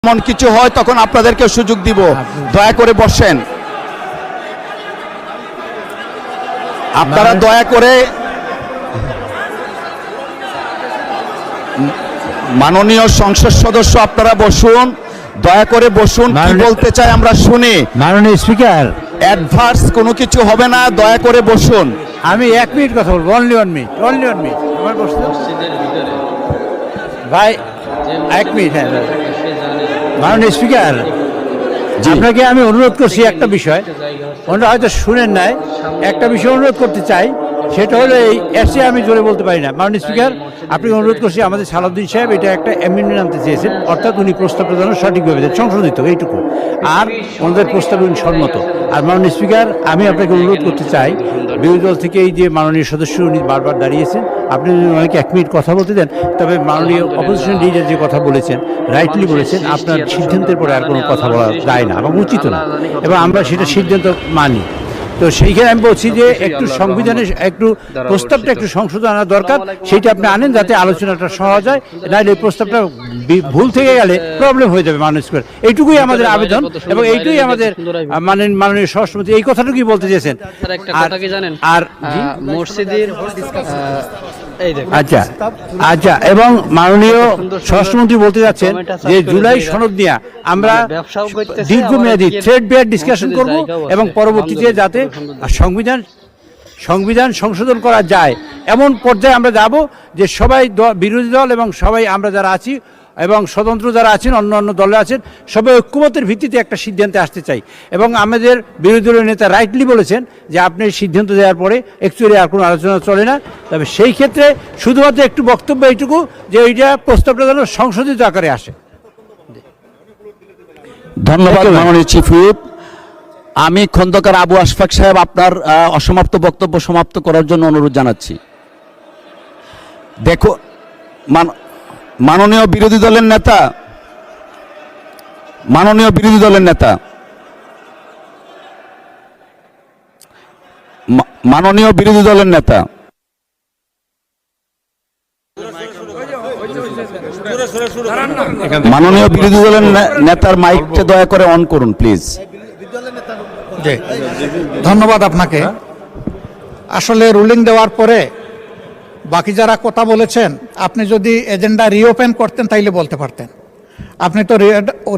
এমন কিছু হয় তখন আপনাদেরকে সুযোগ দিব, দয়া করে বসেন। আপনারা দয়া করে মাননীয় সংসদ সদস্য আপনারা বসুন, দয়া করে বসুন। কি বলতে চাই আমরা শুনি। মাননীয় স্পিকার, অ্যাডভার্স কোনো কিছু হবে না, দয়া করে বসুন। আমি 1 মিনিট কথা বলবো, অনলি 1 মিনিট, অনলি 1 মিনিট। আমার বসতে ভাই 1 মিনিট। হ্যাঁ মাননীয় স্পিকার, আপনাকে আমি অনুরোধ করছি একটা বিষয়, ওনারা হয়তো শুনেন নাই, একটা বিষয় অনুরোধ করতে চাই, সেটা হলো এই এসে আমি জোরে বলতে পারি না। মাননীয় স্পিকার, আপনি অনুরোধ করছি, আমাদের সালাউদ্দিন সাহেব এটা একটা অ্যামেন্ডমেন্ট আনতে চেয়েছেন, অর্থাৎ উনি প্রস্তাবটা যেন সঠিকভাবে দেন, সংশোধিত এইটুকু, আর ওনাদের প্রস্তাবে উনি সম্মত। আর মাননীয় স্পিকার, আমি আপনাকে অনুরোধ করতে চাই, বিরোধী দল থেকে এই যে মাননীয় সদস্য উনি বারবার দাঁড়িয়েছেন, আপনি যদি ওনাকে 1 মিনিট কথা বলতে দেন, তবে মাননীয় অপোজিশন লিডার যে কথা বলেছেন, রাইটলি বলেছেন, আপনার সিদ্ধান্তের পরে আর কোনো কথা বলা যায় না এবং উচিত না, এবং আমরা সেটা সিদ্ধান্ত মানি। তো সেইখানে আমি বলছি যে একটু সংবিধানে একটু প্রস্তাবটা একটু সংশোধন আনা দরকার, সেইটা আপনি আনেন যাতে আলোচনাটা সহজ হয়, নাহলে এই প্রস্তাবটা ভুল থেকে গেলে প্রবলেম হয়ে যাবে মানুষ করে। এইটুকুই আমাদের আবেদন এবং এইটুকুই আমাদের মাননীয় স্বরাষ্ট্রমন্ত্রী এই কথাটুকুই বলতে চেয়েছেন। আর মসজিদের আচ্ছা আচ্ছা, এবং মাননীয় স্বরাষ্ট্রমন্ত্রী বলতে যাচ্ছেন যে জুলাই সনদ নিয়ে আমরা দীর্ঘমেয়াদী থ্রেড বেয়ার ডিসকাশন করব এবং পরবর্তীতে যাতে সংবিধান সংশোধন করা যায় এমন পর্যায়ে আমরা যাব যে সবাই বিরোধী দল এবং সবাই আমরা যারা আছি এবং স্বতন্ত্র যারা আছেন, অন্য অন্য দলে আছেন, সবাই ঐক্যমতের ভিত্তিতে একটা সিদ্ধান্তে আসতে চাই। এবং আমাদের বিরোধী দলের নেতা রাইটলি বলেছেন যে আপনি সিদ্ধান্ত দেওয়ার পরে অ্যাকচুয়ালি আর কোনো আলোচনা চলে না। তবে সেই ক্ষেত্রে শুধুমাত্র একটু বক্তব্য এইটুকু যে ওইটা প্রস্তাবটা যেন সংশোধিত আকারে আসে। ধন্যবাদ মাননীয় চিফ হুইপ। আমি খন্দকার আবু আশফাক সাহেব আপনার অসমাপ্ত বক্তব্য সমাপ্ত করার জন্য অনুরোধ জানাচ্ছি। দেখো মাননীয় বিরোধী দলের নেতা, মাননীয় বিরোধী দলের নেতা, মাননীয় বিরোধী দলের নেতা, মাননীয় বিরোধী দলের নেতার মাইকটা দয়া করে অন করুন প্লিজ। ধন্যবাদ আপনাকে। আসলে রুলিং দেওয়ার পরে বাকি যারা কথা বলেছেন, আপনি যদি এজেন্ডা রিওপেন করতেন তাইলে বলতে পারতেন। আপনি তো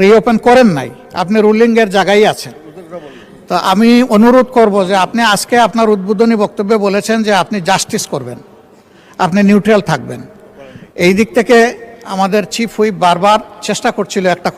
রিওপেন করেন নাই, আপনি রুলিংয়ের জায়গায় আছেন। তো আমি অনুরোধ করব যে আপনি আজকে আপনার উদ্বোধনী বক্তব্যে বলেছেন যে আপনি জাস্টিস করবেন, আপনি নিউট্রাল থাকবেন। এই দিক থেকে আমাদের চিফ হুইপ বারবার চেষ্টা করছিল একটা